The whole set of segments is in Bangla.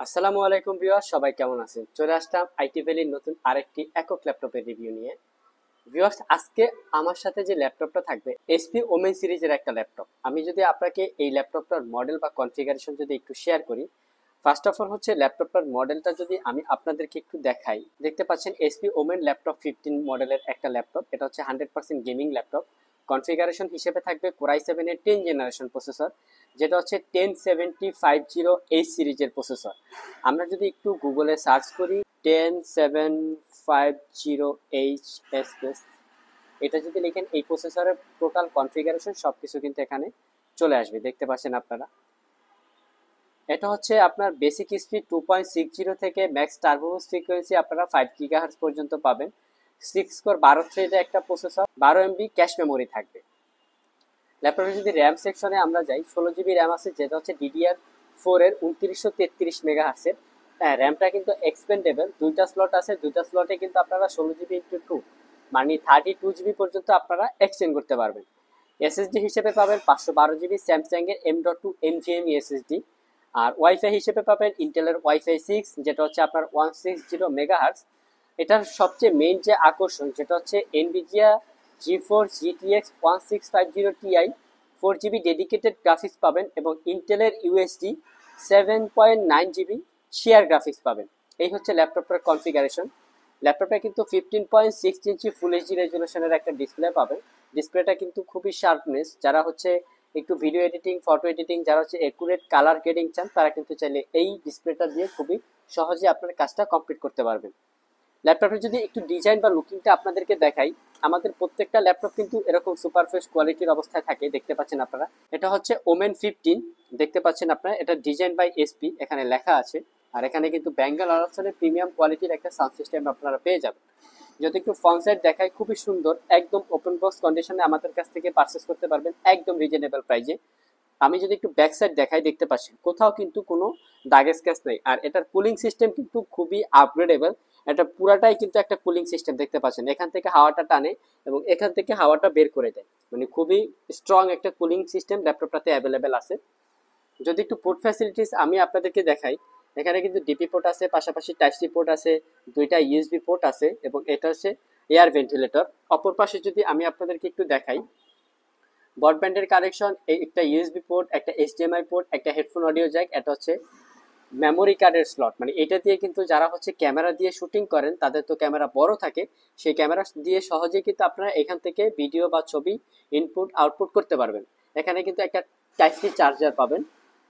আসসালামু আলাইকুম ভিউয়ার্স, সবাই কেমন আছেন? চলে আসলাম আইটি ভ্যালির নতুন আরেকটি একক ল্যাপটপের রিভিউ নিয়ে। ভিউয়ার্স, আজকে আমার সাথে যে ল্যাপটপটা থাকবে এসপি ওমেন সিরিজের একটা ল্যাপটপ। আমি যদি আপনাকে এই ল্যাপটপটার মডেল বা কনফিগারেশন যদি একটু শেয়ার করি, ফার্স্ট অফ অল হচ্ছে ল্যাপটপটার মডেলটা যদি আমি আপনাদেরকে একটু দেখাই, দেখতে পাচ্ছেন এসপি ওমেন ল্যাপটপ 15 মডেলের একটা ল্যাপটপ। এটা হচ্ছে 100% গেমিং ল্যাপটপ। কনফিগারেশন হিসেবে থাকবে কোরাই 7 এর 10 জেনারেশন প্রসেসর, যেটা হচ্ছে 10750H সিরিজের প্রসেসর। আমরা যদি একটু গুগলে সার্চ করি 10750H এটা যদি লিখেন, এই প্রসেসরের টোটাল কনফিগারেশন সবকিছু কিন্তু এখানে চলে আসবে, দেখতে পাচ্ছেন আপনারা। এটা হচ্ছে আপনার বেসিক স্পিড 2.60 থেকে ম্যাক্স টার্বো ফ্রিকোয়েন্সি আপনারা 5 গিগাহার্টজ পর্যন্ত পাবেন। 6 কোর 12 থ্রেডের একটা প্রসেসর, 12 এমবি ক্যাশ মেমোরি থাকবে। ল্যাপটপে যদি র্যাম সেকশনে আমরা যাই, 16 জিবি র্যাম আছে, যেটা হচ্ছে DDR4 এর 2933 মেগাহার্টসের। হ্যাঁ, র্যামটা কিন্তু এক্সপেন্ডেবল, দুইটা স্লট আছে, দুইটা স্লটে কিন্তু আপনারা 16 জিবি × 2 মানে 32 জিবি পর্যন্ত আপনারা এক্সটেন্ড করতে পারবেন। এসএসডি হিসেবে পাবেন 512 জিবি স্যামসাং এর M.2 NVMe এসএসডি। আর ওয়াইফাই হিসেবে পাবেন ইন্টেলের ওয়াইফাই 6, যেটা হচ্ছে আপনার 160 মেগাহার্টস। এটার সবচেয়ে মেইন যে আকর্ষণ, যেটা হচ্ছে Nvidia GeForce GTX 1650 Ti 4 GB dedicated graphics পাবেন এবং ইন্টেলের UHD 7.9 জিবি শেয়ার গ্রাফিক্স পাবেন। এই হচ্ছে ল্যাপটপটার কনফিগারেশন। ল্যাপটপটা কিন্তু 15.6 ইঞ্চি ফুল এইচডি রেজুলেশনের একটা ডিসপ্লে পাবেন। ডিসপ্লেটা কিন্তু খুবই শার্পনেস, যারা হচ্ছে একটু ভিডিও এডিটিং, ফটো এডিটিং, যারা হচ্ছে একুরেট কালার গ্রেডিং চান, তারা কিন্তু চাইলে এই ডিসপ্লেটা দিয়ে খুবই সহজে আপনার কাজটা কমপ্লিট করতে পারবেন। ল্যাপটপের যদি একটু ডিজাইন বা লুকিংটা আপনাদেরকে দেখাই, আমাদের প্রত্যেকটা ল্যাপটপ কিন্তু এরকম সুপারফ্রেশ কোয়ালিটির অবস্থায় থাকে, দেখতে পাচ্ছেন আপনারা। এটা হচ্ছে ওমেন 15, দেখতে পাচ্ছেন আপনারা। এটা ডিজাইন বাই এসপি এখানে লেখা আছে। আর এখানে কিন্তু বেঙ্গল অরপশনের প্রিমিয়াম কোয়ালিটির একটা সাউন্ড সিস্টেম আপনারা পেয়ে যাবেন। যদি একটু ফ্রন্ট সাইড দেখাই, খুবই সুন্দর, একদম ওপেন বক্স কন্ডিশনে আমাদের কাছ থেকে পারচেস করতে পারবেন একদম রিজনেবল প্রাইজে। আমি যদি একটু ব্যাক সাইড দেখাই, দেখতে পাচ্ছেন কোথাও কিন্তু কোনো দাগের স্ক্র্যাচ নেই। আর এটার কুলিং সিস্টেম কিন্তু খুবই আপগ্রেডেবল। এটা পুরাটাই কিন্তু একটা কুলিং সিস্টেম, দেখতে পাচ্ছেন। এখান থেকে হাওয়াটা টানে এবং এখান থেকে হাওয়াটা বের করে দেয়, মানে খুবই স্ট্রং একটা কুলিং সিস্টেম ল্যাপটপটাতে অ্যাভেলেবেল আছে। যদি একটু পোর্ট ফ্যাসিলিটিস আমি আপনাদেরকে দেখাই, এখানে কিন্তু ডিপি পোর্ট আছে, পাশাপাশি টাইপ সি পোর্ট আছে, দুইটা ইউএসবি পোর্ট আছে এবং এটা হচ্ছে এয়ার ভেন্টিলেটর। অপর পাশে যদি আমি আপনাদেরকে একটু দেখাই, ব্রডব্যান্ডের কানেকশন, একটা ইউএসবি পোর্ট, একটা HDMI পোর্ট, একটা হেডফোন অডিও জ্যাক, এটা হচ্ছে মেমোরি কার্ডের স্লট। মানে এটা দিয়ে কিন্তু যারা হচ্ছে ক্যামেরা দিয়ে শুটিং করেন, তাদের তো ক্যামেরা বড় থাকে, সেই ক্যামেরা দিয়ে সহজেই কিন্তু আপনারা এখান থেকে ভিডিও বা ছবি ইনপুট আউটপুট করতে পারবেন। এখানে কিন্তু একটা টাইপ সি চার্জার পাবেন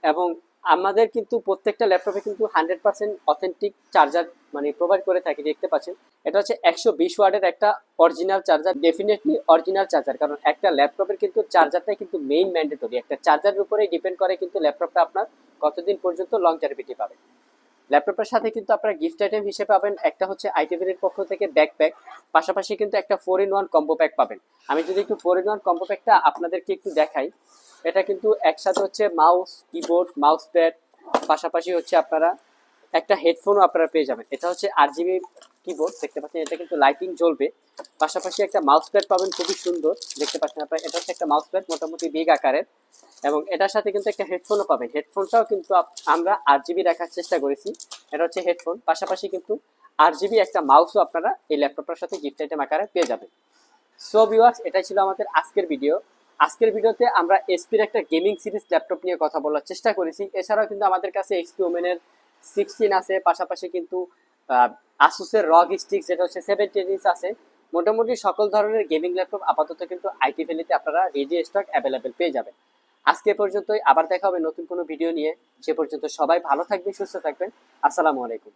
এবং আমাদের কিন্তু প্রত্যেকটা ল্যাপটপে কিন্তু 100% অথেন্টিক চার্জার মানে প্রোভাইড করে থাকি, দেখতে পাচ্ছেন। এটা হচ্ছে 120 ওয়াটের একটা original charger, definitely original charger, কারণ একটা ল্যাপটপের কিন্তু চার্জারটাই কিন্তু মেইন ম্যান্ডেটরি। একটা চার্জারের উপরেই ডিপেন্ড করে কিন্তু ল্যাপটপটা আপনার কতদিন পর্যন্ত লংজারিভিটি পাবে। ল্যাপটপের সাথে কিন্তু আপনারা গিফট আইটেম হিসেবে পাবেন একটা হচ্ছে আইটিভির পক্ষ থেকে ব্যাকপ্যাক, পাশাপাশি কিন্তু একটা 4-in-1 কম্বো প্যাক পাবেন। আমি যদি একটু 4-in-1 কম্বো প্যাকটা আপনাদেরকে একটু দেখাই, এটা কিন্তু একসাথে হচ্ছে মাউস, কিবোর্ড, মাউস প্যাড, পাশাপাশি হচ্ছে আপনারা একটা হেডফোনও আপনারা পেয়ে যাবেন। এটা হচ্ছে RGB কিবোর্ড, দেখতে পাচ্ছেন, এটা কিন্তু লাইটিং জ্বলবে। পাশাপাশি একটা মাউস প্যাড পাবেন, খুবই সুন্দর, দেখতে পাচ্ছেন আপনারা। এটা হচ্ছে একটা মাউস প্যাড, মোটামুটি বিগ আকারের, এবং এটার সাথে কিন্তু একটা হেডফোনও পাবেন। হেডফোনটাও কিন্তু আমরা 8 GB রাখার চেষ্টা করেছি। এটা হচ্ছে হেডফোন, পাশাপাশি কিন্তু 8 GB একটা মাউসও আপনারা এই ল্যাপটপটার সাথে গিফট আইটেম আকারে পেয়ে যাবেন। সো ভিউয়ার্স, এটাই ছিল আমাদের আজকের ভিডিও। আজকের ভিডিওতে আমরা এসপির একটা গেমিং সিরিজ ল্যাপটপ নিয়ে কথা বলার চেষ্টা করেছি। এছাড়াও কিন্তু আমাদের কাছে এক্সপি ওমেনের 16 আছে, পাশাপাশি কিন্তু আসুসের রগ স্টিক, যেটা হচ্ছে 17 ইঞ্চ আছে। মোটামুটি সকল ধরনের গেমিং ল্যাপটপ আপাতত কিন্তু আইটি ভ্যালিতে আপনারা রেডি স্টক অ্যাভেলেবেল পেয়ে যাবেন। আজকে পর্যন্তই, আবার দেখা হবে নতুন কোনো ভিডিও নিয়ে। সে পর্যন্ত সবাই ভালো থাকবেন, সুস্থ থাকবেন। আসসালামু আলাইকুম।